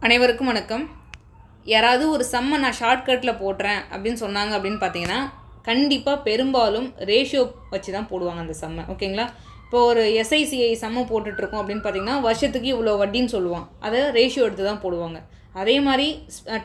அனைவருக்கும் வணக்கம். யாராவது ஒரு சம்மை நான் ஷார்ட்கட்டில் போடுறேன் அப்படின்னு சொன்னாங்க அப்படின்னு பார்த்தீங்கன்னா, கண்டிப்பாக பெரும்பாலும் ரேஷியோ வச்சு தான் போடுவாங்க அந்த சம்மை. ஓகேங்களா? இப்போ ஒரு எஸ்ஐசிஐ சம்மை போட்டுட்ருக்கோம் அப்படின்னு பார்த்தீங்கன்னா, வருஷத்துக்கு இவ்வளோ வட்டின்னு சொல்லுவான். அதை ரேஷியோ எடுத்து தான் போடுவாங்க. அதே மாதிரி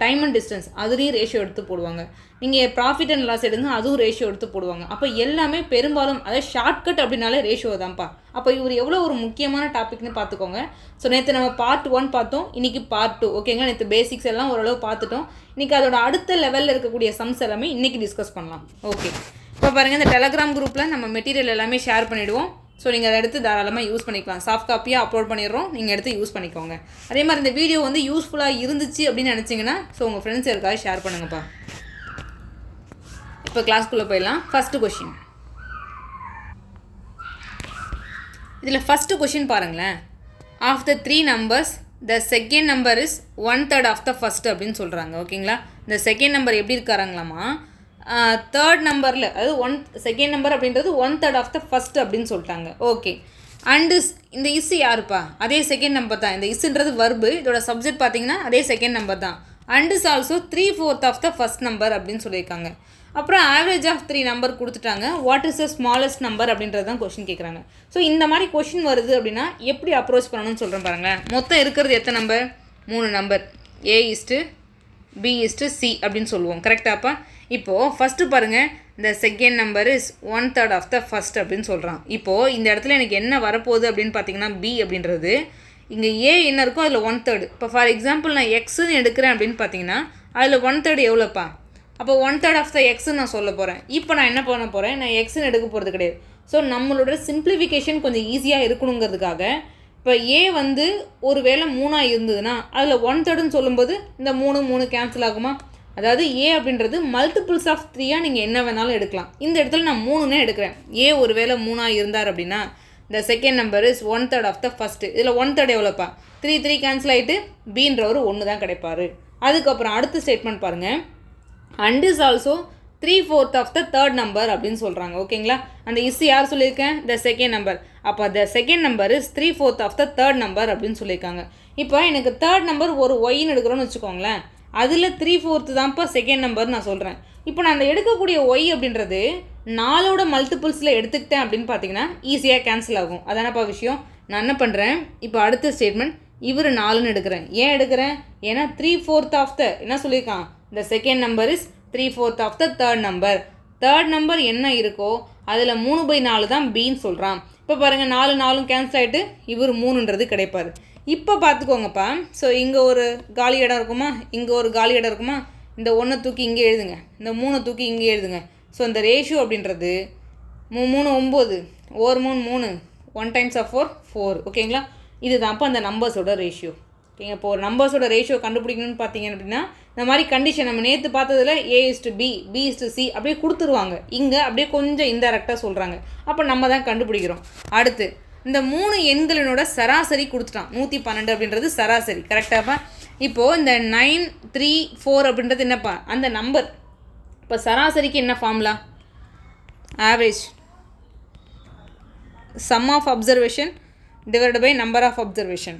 டைம் அண்ட் டிஸ்டன்ஸ் அதுலேயும் ரேஷியோ எடுத்து போடுவாங்க. நீங்கள் ப்ராஃபிட் அண்ட் லாஸ் எடுங்க, அதுவும் ரேஷியோ எடுத்து போடுவாங்க. அப்போ எல்லாமே பெரும்பாலும் அதாவது ஷார்ட்கட் அப்படின்னாலே ரேஷியோ தான்ப்பா. அப்போ இவர் எவ்வளோ ஒரு முக்கியமான டாபிக்னு பார்த்துக்கோங்க. ஸோ நேற்று நம்ம பார்ட் 1 பார்த்தோம், இன்றைக்கி பார்ட் 2. ஓகேங்களா? நேற்று பேசிக்ஸ் எல்லாம் ஓரளவு பார்த்துட்டோம். இன்றைக்கி அதோட அடுத்த லெவலில் இருக்கக்கூடிய சம்ஸ் எல்லாமே இன்றைக்கி டிஸ்கஸ் பண்ணலாம். ஓகே, இப்போ பாருங்கள், இந்த டெலகிராம் குரூப்பில் நம்ம மெட்டீரியல் எல்லாமே ஷேர் பண்ணிவிடுவோம். ஸோ நீங்கள் அதை எடுத்து தாராளமாக யூஸ் பண்ணிக்கலாம். சாஃப்ட் காப்பியாக அப்லோட் பண்ணிடுறோம், நீங்கள் எடுத்து யூஸ் பண்ணிக்கோங்க. அதே மாதிரி இந்த வீடியோ வந்து யூஸ்ஃபுல்லாக இருந்துச்சு அப்படின்னு நினச்சிங்கன்னா ஸோ உங்கள் ஃப்ரெண்ட்ஸ் யாருக்காக ஷேர் பண்ணுங்கப்பா. இப்போ கிளாஸ்க்குள்ளே போயிடலாம். First question. இதில் ஃபஸ்ட்டு கொஷின் பாருங்களேன். Of the 3 numbers the second number is 1/3 of the first அப்படின்னு சொல்கிறாங்க. ஓகேங்களா? இந்த செகண்ட் நம்பர் எப்படி இருக்காராங்களாமா, தேர்ட் நம்பரில், அதாவது செகண்ட் நம்பர் அப்படின்றது 1/3 of the first அப்படின்னு சொல்லிட்டாங்க. ஓகே, அண்டு இந்த இஸ் யாருப்பா? அதே செகண்ட் நம்பர் தான். இந்த இஸ்ன்றது வர்பு, இதோட சப்ஜெக்ட் பார்த்தீங்கன்னா அதே செகண்ட் நம்பர் தான். And is also 3/4 of the first number அப்படின்னு சொல்லியிருக்காங்க. அப்புறம் ஆவரேஜ் ஆஃப் 3 நம்பர் கொடுத்துட்டாங்க. What is the smallest number அப்படின்றது தான் கொஷின் கேட்குறாங்க. ஸோ இந்த மாதிரி கொஷின் வருது அப்படின்னா எப்படி அப்ரோச் பண்ணணும்னு சொல்கிறேன் பாருங்களேன். மொத்தம் இருக்கிறது எத்தனை நம்பர்? 3 நம்பர். A:B:C அப்படின்னு சொல்லுவோம். கரெக்டாப்பா? இப்போது ஃபஸ்ட்டு பாருங்கள், இந்த second number is 1/3 of the first அப்படின்னு சொல்கிறான். இப்போது இந்த இடத்துல எனக்கு என்ன வரப்போகுது அப்படின்னு பார்த்தீங்கன்னா, B அப்படின்றது இங்கே A என்ன இருக்கும், அதில் 1/3. இப்போ ஃபார் எக்ஸாம்பிள் நான் எக்ஸுன்னு எடுக்கிறேன் அப்படின்னு பார்த்தீங்கன்னா அதில் 1/3 எவ்வளோப்பா? அப்போ 1/3 of the எக்ஸுன்னு நான் சொல்ல போகிறேன். இப்போ நான் என்ன பண்ண போகிறேன், நான் எக்ஸுன்னு எடுக்க போகிறது கிடையாது. ஸோ நம்மளோட சிம்பிளிஃபிகேஷன் கொஞ்சம் ஈஸியாக இருக்கணுங்கிறதுக்காக இப்போ A வந்து ஒரு வேளை 3 இருந்ததுன்னா அதில் 1/3ன்னு சொல்லும்போது இந்த 3 கேன்சல் ஆகுமா? அதாவது A அப்படின்றது மல்டிபிள்ஸ் ஆஃப் 3 நீங்கள் என்ன வேணாலும் எடுக்கலாம். இந்த இடத்துல நான் 3ன்னு எடுக்கிறேன். A ஒரு வேளை 3 இருந்தார் அப்படின்னா இந்த second number is 1/3 of the first. இதில் 1/3 எவ்வளோப்பா? 3 கேன்சல் ஆகிட்டு Bன்றவர் 1 தான் கிடைப்பார். அதுக்கப்புறம் அடுத்த ஸ்டேட்மெண்ட் பாருங்கள். And is also 3/4 of the third number அப்படின்னு சொல்கிறாங்க. ஓகேங்களா? அந்த இஸ் யார் சொல்லியிருக்கேன்? The second number. அப்போ the second number is 3/4 of the third number அப்படின்னு சொல்லியிருக்காங்க. இப்போ எனக்கு தேர்ட் நம்பர் ஒரு ஒய்ன்னு எடுக்கிறோன்னு வச்சுக்கோங்களேன். அதில் 3/4 தான்ப்பா செகண்ட் நம்பர் நான் சொல்கிறேன். இப்போ நான் அந்த எடுக்கக்கூடிய ஒய் அப்படின்றது 4ஓட மல்டிபிள்ஸில் எடுத்துக்கிட்டேன் அப்படின்னு பார்த்தீங்கன்னா ஈஸியாக கேன்சல் ஆகும். அதானப்பா விஷயம். நான் என்ன பண்ணுறேன், இப்போ அடுத்த ஸ்டேட்மெண்ட், இவர் 4ன்னு எடுக்கிறேன். ஏன் எடுக்கிறேன்? ஏன்னா 3/4 of the என்ன சொல்லியிருக்கான், the second number is 3/4 of the third number. Third number என்ன இருக்கோ அதில் 3/4 தான் Bன்னு சொல்கிறான். இப்போ பாருங்கள், 4 கேன்சல் ஆகிட்டு இவர் 3ன்றது கிடைப்பார். இப்போ பார்த்துக்கோங்கப்பா. ஸோ இங்கே ஒரு காலி இடம் இருக்குமா, இங்கே ஒரு காலி இடம் இருக்குமா? இந்த 1 தூக்கி இங்கே எழுதுங்க, இந்த 3 தூக்கி இங்கே எழுதுங்க. ஸோ இந்த ரேஷியோ அப்படின்றது 3 9, ஒரு 3 1 times of 4 4. ஓகேங்களா? இது தான்ப்பா அந்த நம்பர்ஸோட ரேஷியோ. ஓகேங்க. இப்போ ஒரு நம்பர்ஸோட ரேஷியோ கண்டுபிடிக்கணும்னு பார்த்தீங்க அப்படின்னா இந்த மாதிரி கண்டிஷன் நம்ம நேற்று பார்த்ததில் A:B, B:C அப்படியே கொடுத்துருவாங்க. இங்கே அப்படியே கொஞ்சம் இன்டெரக்டாக சொல்கிறாங்க. அப்போ நம்ம தான் கண்டுபிடிக்கிறோம். அடுத்து இந்த 3 எண்களினோட சராசரி கொடுத்துட்டான். 112 அப்படின்றது சராசரி. கரெக்டாப்பா? இப்போது இந்த 9 3 4 அப்படின்றது என்னப்பா, அந்த நம்பர். இப்போ சராசரிக்கு என்ன formula? Average sum of observation divided by number of observation.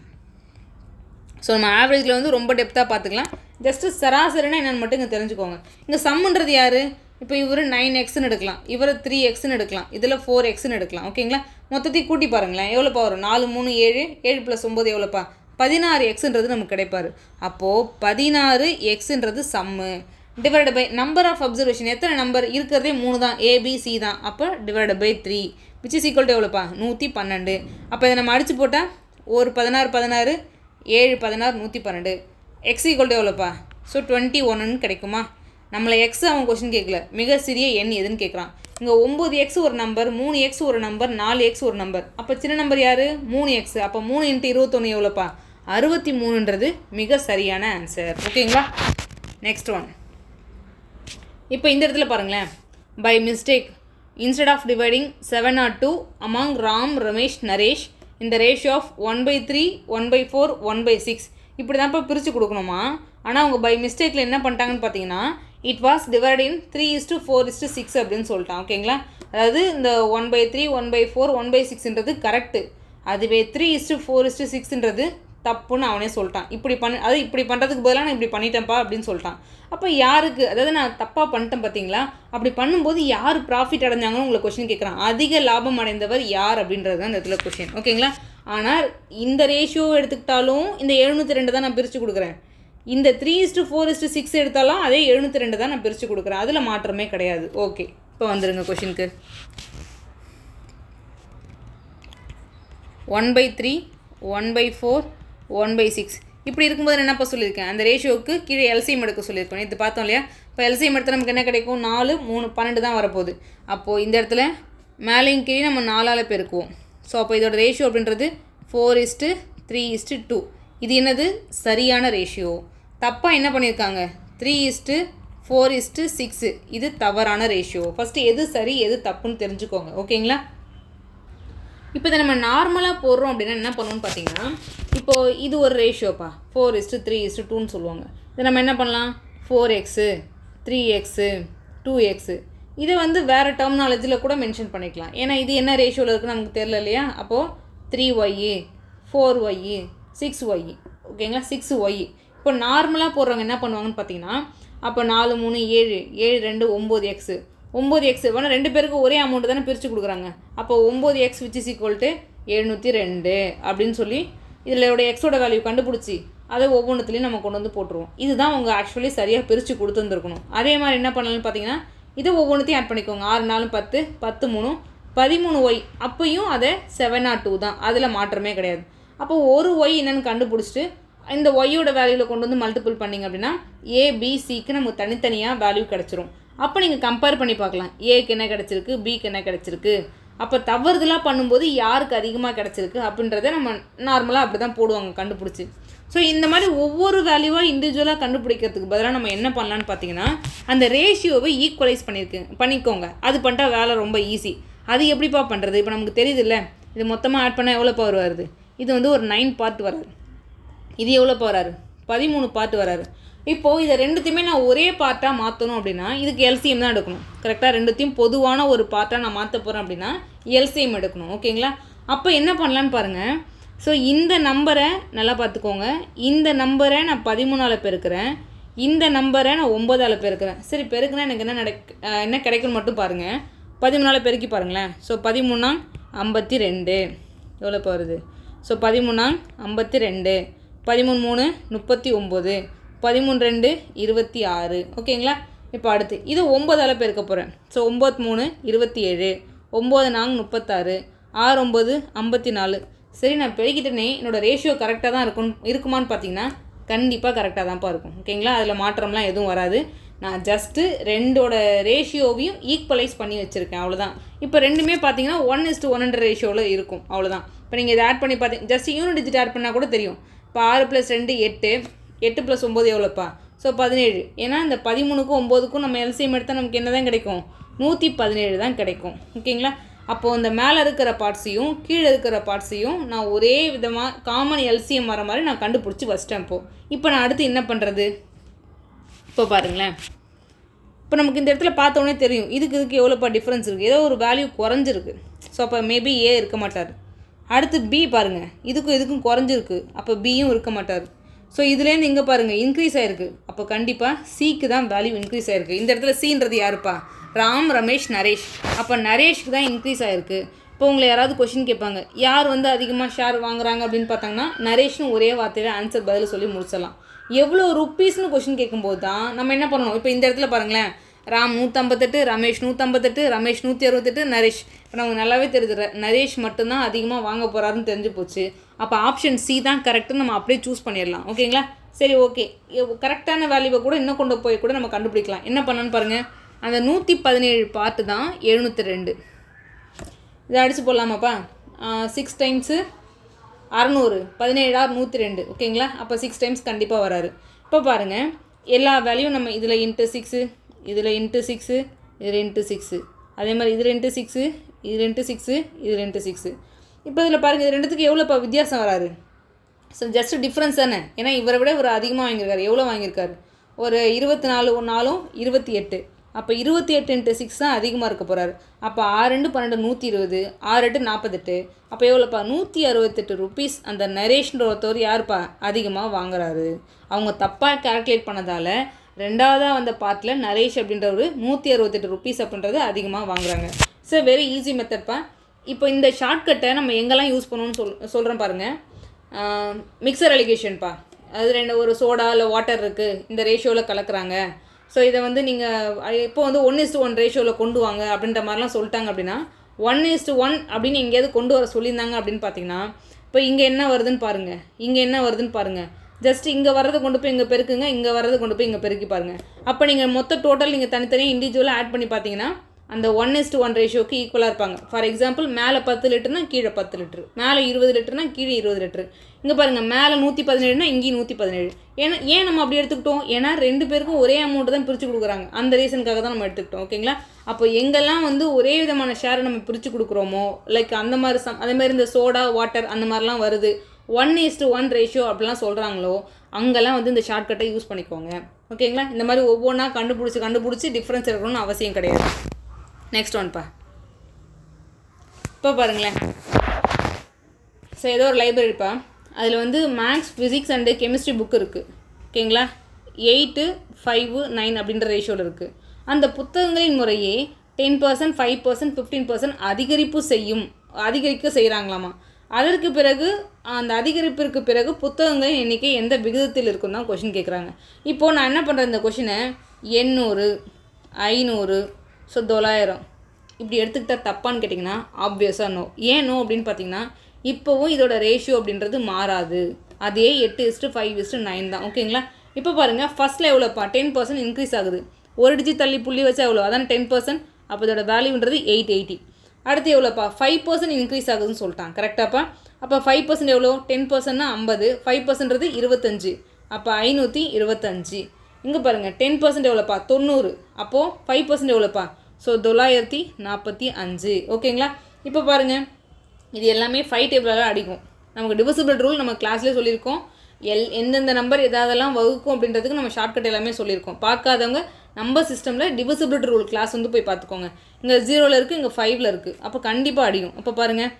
So நம்ம ஆவரேஜில் வந்து ரொம்ப டெப்த்தாக பார்த்துக்கலாம். ஜஸ்ட்டு சராசரினா என்னென்னு மட்டும் இங்கே தெரிஞ்சுக்கோங்க. இங்கே சம்முன்றது யார்? இப்போ இவர் 9xன்னு எடுக்கலாம், இவர் 3xன்னு எடுக்கலாம், இதில் 4xன்னு எடுக்கலாம். ஓகேங்களா? மொத்தத்தையும் கூட்டி பாருங்களேன், எவ்வளோப்பா வரும்? 4 3 7, 7 + 9 எவ்வளோப்பா? 16xன்றது நமக்கு கிடைப்பார். அப்போது 16xன்றது sum divide by number of observation. எத்தனை நம்பர் இருக்கிறதே 3 தான், ABC தான். அப்போ divide by 3 which is equal to எவ்வளோப்பா? 112. அப்போ இதை நம்ம அடித்து போட்டால் ஒரு 16 16 7 16 112. எக்ஸ் ஈக்குவல் டு எவ்வளோப்பா? ஸோ 21ன்னு கிடைக்குமா? நம்மளை எக்ஸ் அவன் கொஷின் கேட்கல, மிக சிறிய எண் எதுன்னு கேட்குறான். இங்கே 9x ஒரு நம்பர், 3x ஒரு நம்பர், 4x ஒரு நம்பர். அப்போ சின்ன நம்பர் யார்? 3x. அப்போ 3 × 21 எவ்வளோப்பா? 63ன்றது மிக சரியான ஆன்சர். ஓகேங்களா? Next one. இப்போ இந்த இடத்துல பாருங்களேன். By mistake instead of dividing 7 or 2 among Ram, Ramesh, Naresh இந்த ரேஷியோ ஆஃப் 1/3 1/4 1/6 இப்படி தான்ப்பா பிரித்து கொடுக்கணுமா? ஆனால் அவங்க பை மிஸ்டேக்கில் என்ன பண்ணிட்டாங்கன்னு பார்த்தீங்கன்னா இட் வாஸ் டிவைட் இன் 3:4:6 அப்படின்னு சொல்லிட்டான். ஓகேங்களா? அதாவது இந்த 1/3 1/4 1/6ன்றது கரெக்டு. அதுவே 3:4:6ன்றது தப்புன்னு அவனே சொல்லிட்டான். இப்படி பண்ணுறதுக்கு பதிலாக நான் இப்படி பண்ணிட்டேன்ப்பா அப்படின்னு சொல்லிட்டான். அப்போ யாருக்கு, அதாவது நான் தப்பாக பண்ணிட்டேன் பார்த்தீங்களா, அப்படி பண்ணும்போது யார் ப்ராஃபிட் அடைஞ்சாங்கன்னு உங்களை கொஷின் கேட்குறான். அதிக லாபம் அடைந்தவர் யார் அப்படின்றது தான் இந்த இடத்துல கொஷின். ஓகேங்களா. ஆனால் இந்த ரேஷியோ எடுத்துக்கிட்டாலும் இந்த 702 தான் நான் பிரித்து கொடுக்குறேன். இந்த 3:4:6 எடுத்தாலும் அதே 702 தான் நான் பிரித்து கொடுக்குறேன். அதில் மாற்றமே கிடையாது. ஓகே, இப்போ வந்துடுங்க கொஷினுக்கு. 1/3, 1/4, 1/6 இப்படி இருக்கும்போது என்னப்பா சொல்லியிருக்கேன், அந்த ரேஷியோவுக்கு கீழே எல்சிஎம் எடுக்க சொல்லியிருக்கோம். இது பார்த்தோம் இல்லையா. இப்போ எல்சிஎம் எடுத்தால் நமக்கு என்ன கிடைக்கும், 4, 3, 12 தான் வரப்போகுது. அப்போது இந்த இடத்துல மேலேயும் கீழே நம்ம 4ஆல் பெருக்குவோம். ஸோ அப்போ இதோட ரேஷியோ அப்படின்றது 4:3:2. இது என்னது, சரியான ரேஷியோ. தப்பாக என்ன பண்ணியிருக்காங்க, 3:4:6. இது தவறான ரேஷியோ. ஃபஸ்ட்டு எது சரி எது தப்புன்னு தெரிஞ்சுக்கோங்க. ஓகேங்களா. இப்போ இதை நம்ம நார்மலாக போடுறோம் அப்படின்னா என்ன பண்ணுவோம்னு பார்த்தீங்கன்னா, இப்போது இது ஒரு ரேஷியோப்பா, 4:3:2ன்னு சொல்லுவாங்க. இதை நம்ம என்ன பண்ணலாம், 4x, 3x, 2x இதை வந்து வேறு டெர்மினாலஜியில் கூட மென்ஷன் பண்ணிக்கலாம். ஏன்னா இது என்ன ரேஷியோவில் இருக்குன்னு நமக்கு தெரியல இல்லையா. அப்போது 3y, 4y, 6y. ஓகேங்களா, 6y. இப்போ நார்மலாக போடுறவங்க என்ன பண்ணுவாங்கன்னு பார்த்தீங்கன்னா, அப்போ 4, 3, 7, 7, 2, 9x. 9x வேணால் 2 பேருக்கு ஒரே அமௌண்ட்டு தானே பிரித்து கொடுக்குறாங்க. அப்போ 9x which is equal to 702 அப்படின்னு சொல்லி இதில் எக்ஸோட வேல்யூ கண்டுபிடிச்சி அதை ஒவ்வொன்றுத்துலேயும் நம்ம கொண்டு வந்து போட்டுருவோம். இதுதான் அவங்க ஆக்சுவலி சரியாக பிரித்து கொடுத்துருந்துருக்கணும். அதே மாதிரி என்ன பண்ணலாம்னு பார்த்தீங்கன்னா, இதை ஒவ்வொன்றுத்தையும் ஆட் பண்ணிக்கோங்க. 6, 4, 10, 10, 3, 13y. அப்பையும் அதை 702 தான், அதில் மாற்றமே கிடையாது. அப்போ ஒரு ஒய் என்னென்னு கண்டுபிடிச்சிட்டு இந்த ஒய்யோட வேல்யூவில் கொண்டு வந்து மல்டிபிள் பண்ணிங்க அப்படின்னா ஏபிசிக்கு நமக்கு தனித்தனியாக வேல்யூ கிடச்சிரும். அப்போ நீங்கள் கம்பேர் பண்ணி பார்க்கலாம், ஏக்கு என்ன கிடச்சிருக்கு, பிக்கு என்ன கிடச்சிருக்கு. அப்போ தவறுதலாக பண்ணும்போது யாருக்கு அதிகமாக கிடச்சிருக்கு அப்படின்றத நம்ம நார்மலாக அப்படி தான் போடுவாங்க கண்டுபிடிச்சி. ஸோ இந்த மாதிரி ஒவ்வொரு வேல்யூவாக இண்டிவிஜுவலாக கண்டுபிடிக்கிறதுக்கு பதிலாக நம்ம என்ன பண்ணலான்னு பார்த்தீங்கன்னா, அந்த ரேஷியோவை ஈக்குவலைஸ் பண்ணிக்கோங்க. அது பண்ணிட்டா வேலை ரொம்ப ஈஸி. அது எப்படிப்பா பண்ணுறது, இப்போ நமக்கு தெரியுது இல்லை. இது மொத்தமாக ஆட் பண்ணால் எவ்வளோ பவர் வருது, இது வந்து ஒரு 9 பார்ட் வராது. இது எவ்வளோ வராரு, 13 பார்ட் வராரு. இப்போது இதை ரெண்டுத்தையுமே நான் ஒரே பார்ட்டாக மாற்றணும் அப்படின்னா இதுக்கு எல்சிஎம் தான் எடுக்கணும். கரெக்டாக ரெண்டுத்தையும் பொதுவான ஒரு பார்ட்டாக நான் மாற்ற போகிறேன் அப்படின்னா எல்சிஎம் எடுக்கணும். ஓகேங்களா. அப்போ என்ன பண்ணலான்னு பாருங்கள். ஸோ இந்த நம்பரை நல்லா பார்த்துக்கோங்க. இந்த நம்பரை நான் 13ஆல் பெருக்கிறேன், இந்த நம்பரை நான் 9ஆல் பெருக்கிறேன். சரி, பெருக்குனா எனக்கு என்ன கிடைக்குன்னு மட்டும் பாருங்கள். 13ஆல் பெருக்கி பாருங்களேன். ஸோ 13 52 எவ்வளோ வருது. ஸோ 13 52, 13 39, 13 26. ஓகேங்களா. இப்போ அடுத்து இது 9ஆல் பெருக்க போகிறேன். ஸோ 9 27, 9 36, 6 54. சரி, நான் பெருக்கிட்டேனே, என்னோடய ரேஷியோ கரெக்டாக தான் இருக்குமான்னு பார்த்தீங்கன்னா கண்டிப்பாக கரெக்டாக தான்ப்பா இருக்கும். ஓகேங்களா. அதில் மாற்றம்லாம் எதுவும் வராது. நான் ஜஸ்ட்டு ரெண்டோட ரேஷியோவையும் ஈக்குவலைஸ் பண்ணி வச்சுருக்கேன், அவ்வளோதான். இப்போ ரெண்டுமே பார்த்தீங்கன்னா 1:1 ரேஷியோவில் இருக்கும், அவ்வளோதான். இப்போ நீங்கள் இதை ஆட் பண்ணி பார்த்தீங்க, ஜஸ்ட் யூனிட் டிஜிட் ஆட் பண்ணால் கூட தெரியும். இப்போ 6 + 2 8, 8 + 9 எவ்வளோப்பா. ஸோ 17. ஏன்னா இந்த 13க்கும் 9க்கும் நம்ம எல்சிஎம் எடுத்தால் நமக்கு என்ன தான் கிடைக்கும், 117 தான் கிடைக்கும். ஓகேங்களா. அப்போது இந்த மேலே இருக்கிற பார்ட்ஸையும் கீழே இருக்கிற பார்ட்ஸையும் நான் ஒரே விதமாக காமன் எல்சிஎம் வர மாதிரி நான் கண்டுபிடிச்சி வச்சிட்டேன். இப்போ நான் அடுத்து என்ன பண்ணுறது, இப்போ பாருங்களேன். இப்போ நமக்கு இந்த இடத்துல பார்த்தோன்னே தெரியும் இதுக்கு எவ்வளோப்பா டிஃப்ரென்ஸ் இருக்குது, ஏதோ ஒரு வேல்யூ குறைஞ்சிருக்கு. ஸோ அப்போ மேபி ஏ இருக்க மாட்டார். அடுத்து பி பாருங்கள், இதுக்கும் குறைஞ்சிருக்கு, அப்போ பியும் இருக்க மாட்டார். ஸோ இதுலேருந்து இங்கே பாருங்கள் இன்க்ரீஸ் ஆகிருக்கு, அப்போ கண்டிப்பாக சிக்கு தான் வேல்யூ இன்க்ரீஸ் ஆகிருக்கு. இந்த இடத்துல சின்றது யாருப்பா, ராம், ரமேஷ், நரேஷ். அப்போ நரேஷ்க்கு தான் இன்க்ரீஸ் ஆகிருக்கு. இப்போ உங்களை யாராவது கொஷின் கேட்பாங்க, யார் வந்து அதிகமாக ஷேர் வாங்குறாங்க அப்படின்னு பார்த்தாங்கன்னா நரேஷ்னு ஒரே வார்த்தையில் ஆன்சர் பதில் சொல்லி முடிச்சிடலாம். எவ்வளோ ருப்பீஸ்னு கொஷின் கேட்கும்போது தான் நம்ம என்ன பண்ணணும். இப்போ இந்த இடத்துல பாருங்களேன், ராம் 158, ரமேஷ் 158, ரமேஷ் 168, நரேஷ். இப்போ நமக்கு நல்லாவே தெரியுது நரேஷ் மட்டும்தான் அதிகமாக வாங்க போகிறாருன்னு தெரிஞ்சு போச்சு. அப்போ ஆப்ஷன் சி தான் கரெக்டுன்னு நம்ம அப்படியே சூஸ் பண்ணிடலாம். ஓகேங்களா. சரி, ஓகே. கரெக்டான வேல்யூவை கூட இன்னும் கொண்டு போய் கூட நம்ம கண்டுபிடிக்கலாம். என்ன பண்ணணும்னு பாருங்கள், அந்த 117 பார்ட்டு தான் 702. இதை அடித்து போடலாமாப்பா. 6 டைம்ஸு 600, 17 ஆர் 102. ஓகேங்களா. அப்போ 6 டைம்ஸ் கண்டிப்பாக வராரு. இப்போ பாருங்கள், எல்லா வேல்யூ நம்ம இதில் இன்ட்டு 6, இதில் இன்ட்டு 6, இதில் இன்ட்டு 6, அதே மாதிரி இதில் இன்ட்டு 6, இதில் இன்ட்டு 6, இதில் இன்ட்டு 6. இப்போ இதில் பாருங்கள், இது ரெண்டுத்துக்கு எவ்வளோப்பா வித்தியாசம் வராரு. ஸோ ஜஸ்ட் டிஃப்ரென்ஸ் தானே. ஏன்னா இவரை விட ஒரு அதிகமாக வாங்கியிருக்காரு. எவ்வளோ வாங்கியிருக்காரு, ஒரு 24 1 28. அப்போ 28 × 6 தான் அதிகமாக இருக்க போகிறாரு. அப்போ 6 12 120, 6 48. அப்போ எவ்வளோப்பா 168 ருபீஸ் அந்த நரேஷ்ன்ற ஒருத்தவர் யாருப்பா அதிகமாக வாங்குறாரு. அவங்க தப்பாக கால்குலேட் பண்ணதால் ரெண்டாவதாக வந்த பார்ட்டில் நரேஷ் அப்படின்றவர் 168 ருபீஸ் அப்படின்றது அதிகமாக வாங்குறாங்க. ஸோ வெரி ஈஸி மெத்தட்ப்பா. இப்போ இந்த ஷார்ட்கட்டை நம்ம எங்கெல்லாம் யூஸ் பண்ணணும்னு சொல்கிறேன் பாருங்கள். மிக்சர் அலிகேஷன்ப்பா, அது ஒரு சோடா இல்லை வாட்டர் இருக்குது, இந்த ரேஷியோவில் கலக்குறாங்க. ஸோ இதை வந்து நீங்கள் இப்போ வந்து 1:1 ரேஷியோவில் கொண்டு வாங்க அப்படின்ற மாதிரிலாம் சொல்லிட்டாங்க அப்படின்னா 1:1 அப்படின்னு எங்கேயாவது கொண்டு வர சொல்லியிருந்தாங்க அப்படின்னு பார்த்தீங்கன்னா இப்போ இங்கே என்ன வருதுன்னு பாருங்கள், இங்கே என்ன வருதுன்னு பாருங்கள். ஜஸ்ட் இங்கே வர்றதை கொண்டு போய் இங்கே பெருக்குங்க, இங்கே வர்றதை கொண்டு போய் இங்கே பெருக்கி பாருங்கள். அப்போ நீங்கள் மொத்த டோட்டல் நீங்கள் தனித்தனியாக இண்டிவிஜுவலாக ஆட் பண்ணி பார்த்தீங்கன்னா அந்த 1:1 ரேஷியோக்கு ஈக்குவலாக இருப்பாங்க. ஃபார் எக்ஸாம்பிள் மேலே 10 லிட்டர்னா கீழே 10 லிட்டரு, மேலே 20 லிட்டர்னா கீழே 20 லிட்டரு. இங்கே பாருங்கள் மேலே 117னா இங்கேயும் 117. ஏன் நம்ம அப்படி எடுத்துக்கிட்டோம்? ஏன்னா 2 பேருக்கும் ஒரே அமௌண்ட்டு தான் பிரித்து கொடுக்குறாங்க. அந்த ரீசனுக்காக தான் நம்ம எடுத்துக்கிட்டோம். ஓகேங்களா? அப்போ எங்கெல்லாம் வந்து ஒரே விதமான ஷேரை நம்ம பிரித்து கொடுக்குறோமோ, லைக் அந்த மாதிரி அதேமாதிரி இந்த சோடா வாட்டர் அந்த மாதிரிலாம் வருது 1:1 ரேஷியோ அப்படிலாம் சொல்கிறாங்களோ அங்கெல்லாம் வந்து இந்த ஷார்ட்கட்டை யூஸ் பண்ணிக்கோங்க. ஓகேங்களா? இந்த மாதிரி ஒவ்வொன்றா கண்டுபிடிச்சி டிஃப்ரென்ஸ் இருக்கணும்னு அவசியம் கிடையாது. நெக்ஸ்ட் ஒன்ப்பா. இப்போ பாருங்களேன், ஸோ ஏதோ ஒரு லைப்ரரிப்பா, அதில் வந்து maths, physics and chemistry book இருக்குது. ஓகேங்களா? 8, 5, 9 அப்படின்ற ரேஷியோவில் இருக்குது. அந்த புத்தகங்களின் முறையே 10%, 5%, 15% அதிகரிக்க செய்கிறாங்களாமா. அதற்கு பிறகு அந்த அதிகரிப்பிற்கு பிறகு புத்தகங்களின் எண்ணிக்கை எந்த விகிதத்தில் இருக்குன்னு தான் கொஷின் கேட்குறாங்க. இப்போது நான் என்ன பண்ணுறேன், இந்த கொஷினை 800, 500, ஸோ 900 இப்படி எடுத்துக்கிட்டால் தப்பான்னு கேட்டிங்கன்னா ஆப்வியஸாக நோ. ஏன் நோ அப்படின்னு பார்த்தீங்கன்னா இப்போவும் இதோட ரேஷியோ அப்படின்றது மாறாது, அதே 8:5:9 தான். ஓகேங்களா? இப்போ பாருங்கள் ஃபஸ்ட்டில் எவ்வளோப்பா 10% இன்க்ரீஸ் ஆகுது, ஒரு டிஜிட் தள்ளி புள்ளி வச்சா எவ்வளோ, அதான 10%. அப்போ இதோட வேல்யூன்றது 880. அடுத்து எவ்வளோப்பா 5% இன்க்ரீஸ் ஆகுதுன்னு சொல்லிட்டான். கரெக்டாப்பா? அப்போ 5% எவ்வளோ, 10%னா 50, 5%ன்றது 25, அப்போ 525. இங்கே பாருங்கள் 10% எவ்வளோப்பா 90, அப்போது 5% எவ்வளோப்பா, ஸோ 945. ஓகேங்களா? இப்போ பாருங்கள் இது எல்லாமே 5 டேபிளால் அடிக்கும். நமக்கு டிவிசிபிள் ரூல் நம்ம கிளாஸ்லேயே சொல்லியிருக்கோம். எந்தெந்த நம்பர் எதாவதெல்லாம் வகுக்கும் அப்படின்றதுக்கு நம்ம ஷார்ட்கட் எல்லாமே சொல்லியிருக்கோம். பார்க்காதவங்க நம்பர் சிஸ்டமில் டிவிசிபிலிட்டி ரூல் கிளாஸ் வந்து போய் பார்த்துக்கோங்க. இங்கே 0ல் இருக்குது, இங்கே 5ல் இருக்குது, அப்போ கண்டிப்பாக அடிக்கும். அப்போ பாருங்கள்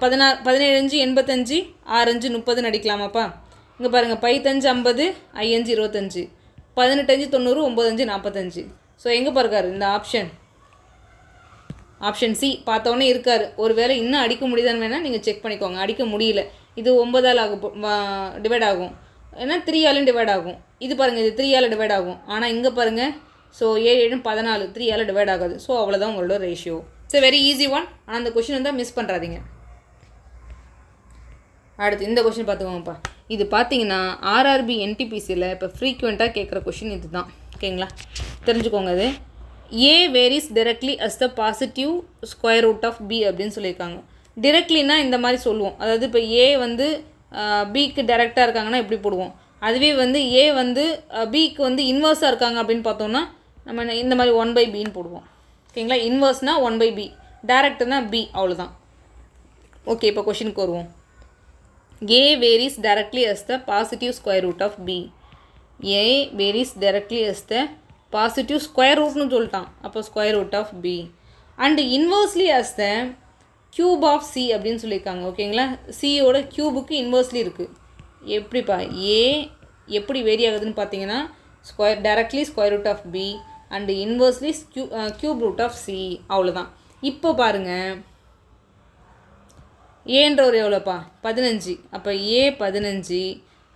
17 85, 6 30 அடிக்கலாமாப்பா. இங்கே பாருங்கள் 5 50, 5 25, 18 90, 9 45. ஸோ எங்கே பாருக்காரு இந்த ஆப்ஷன் சி பார்த்தோன்னே இருக்கார். ஒரு வேளை இன்னும் அடிக்க முடியுதான்னு வேணால் நீங்கள் செக் பண்ணிக்கோங்க. அடிக்க முடியல, இது 9ஆல் டிவைட் ஆகும், ஏன்னா 3ஆலும் டிவைட் ஆகும். இது பாருங்கள் இது 3ஆல் டிவைட் ஆகும். ஆனால் இங்கே பாருங்கள் ஸோ 7 7 14, 3ஆல் டிவைட் ஆகாது. ஸோ அவ்வளோதான் உங்களோட ratio. So very easy one. ஆனால் அந்த கொஷின் வந்து மிஸ் பண்ணுறாதீங்க. அடுத்து இந்த கொஷின் பார்த்துக்கோங்கப்பா. இது பார்த்தீங்கன்னா ஆர்ஆர்பி என்டிபிசியில் இப்போ ஃப்ரீக்வெண்ட்டாக கேட்குற கொஷின் இது தான். ஓகேங்களா? தெரிஞ்சுக்கோங்க. அது A varies directly as the positive square root of B அப்படின்னு சொல்லியிருக்காங்க. டிரெக்ட்லினா இந்த மாதிரி சொல்லுவோம். அதாவது இப்போ ஏ வந்து பிக்கு டைரெக்டாக இருக்காங்கன்னா எப்படி போடுவோம், அதுவே வந்து ஏ வந்து பிக்கு வந்து இன்வர்ஸாக இருக்காங்க அப்படின்னு பார்த்தோம்னா நம்ம இந்த மாதிரி 1/bன்னு போடுவோம். ஓகேங்களா? இன்வர்ஸ்னால் 1/b, டைரக்ட்னா பி, அவ்வளோதான். ஓகே, இப்போ கொஷினுக்கு வருவோம். A varies directly as the positive square root of B. A varies directly as the positive square root னு சொல்லிட்டான். அப்போ square root of B. And inversely as the cube of C அப்படின்னு சொல்லியிருக்காங்க. ஓகேங்களா? சியோட க்யூபுக்கு இன்வர்ஸ்லி இருக்குது. எப்படிப்பா A எப்படி வேரி ஆகுதுன்னு பார்த்தீங்கன்னா directly square root of B and inversely cube root of C, அவ்வளோதான். இப்போ பாருங்கள் ஏன்ற ஒரு எவ்வளோப்பா 15. அப்போ ஏ 15.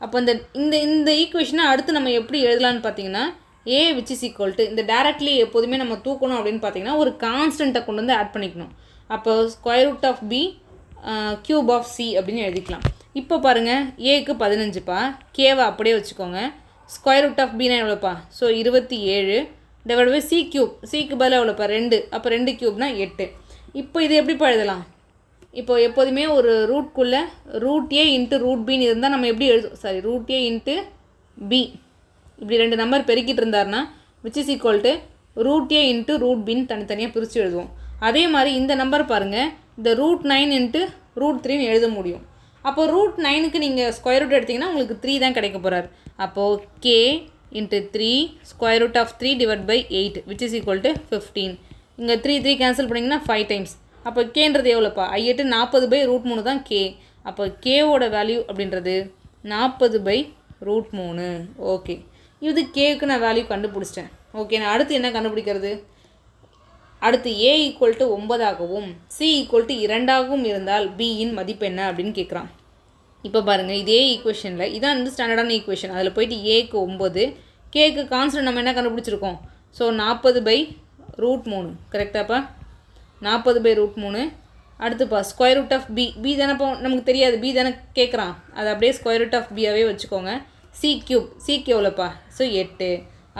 அப்போ இந்த ஈக்குவேஷனை அடுத்து நம்ம எப்படி எழுதலான்னு பார்த்தீங்கன்னா A which is equal to இந்த டேரக்ட்லி எப்போதுமே நம்ம தூக்கணும் அப்படின்னு பார்த்தீங்கன்னா ஒரு கான்ஸ்டண்ட்டை கொண்டு வந்து ஆட் பண்ணிக்கணும். அப்போ square root of B cube of C அப்படின்னு எழுதிக்கலாம். இப்போ பாருங்கள் ஏக்கு 15பா, கேவை அப்படியே வச்சுக்கோங்க. ஸ்கொயர் ரூட் ஆஃப் பினா எவ்வளோப்பா, so 27 divide by C cube, சிக்கு பதிலாக எவ்வளோப்பா 2, அப்போ 2 க்யூப்னா 8. இப்போ இது எப்படிப்பா எழுதலாம், இப்போ எப்போதுமே ஒரு ரூட்குள்ளே ரூட் ஏ இன்ட்டு ரூட் பின்னு இருந்தால் நம்ம எப்படி ரூட் ஏ இன்ட்டு பி இப்படி 2 நம்பர் பெருக்கிட்டு இருந்தார்னா which is equal to root A into root பின்னு தனித்தனியாக பிரித்து எழுதுவோம். அதே மாதிரி இந்த நம்பர் பாருங்கள், இந்த ரூட் 9 இன்ட்டு ரூட் 3ன்னு எழுத முடியும். அப்போது ரூட் 9க்கு நீங்கள் ஸ்கொயர் ரூட் எடுத்திங்கன்னா உங்களுக்கு 3 தான் கிடைக்க போகிறார். அப்போது K into 3 square root of 3 divided by 8 which is equal to 15. இங்கே 3 கேன்சல் பண்ணிங்கன்னா 5 டைம்ஸ். அப்போ கேன்றது எவ்வளோப்பா? I8 40/√3 தான் கே. அப்போ கேவோட வேல்யூ அப்படின்றது 40/√3. ஓகே, இது கேவுக்கு நான் வேல்யூ கண்டுபிடிச்சிட்டேன். ஓகே, நான் அடுத்து என்ன கண்டுபிடிக்கிறது? அடுத்து a ஈக்குவல் டு 9 ஆகவும் c ஈக்குவல் டு 2 இருந்தால் bயின் மதிப்பு என்ன அப்படின்னு கேட்குறான். இப்போ பாருங்கள், இதே ஈக்குவேஷனில் இதான் வந்து ஸ்டாண்டர்டான ஈக்குவேஷன். அதில் போயிட்டு ஏக்கு 9, கேக்கு கான்ஸ்டன்ட் நம்ம என்ன கண்டுபிடிச்சிருக்கோம்? ஸோ 40/√3 கரெக்டாப்பா? 40/√3. அடுத்துப்பா ஸ்கொயர் ரூட் ஆஃப் பி தானே. இப்போ நமக்கு தெரியாது, பி தானே கேட்குறான். அது அப்படியே ஸ்கொயர் ரூட் ஆஃப் பியாகவே வச்சுக்கோங்க. சிக்கு எவ்வளோப்பா? ஸோ 8.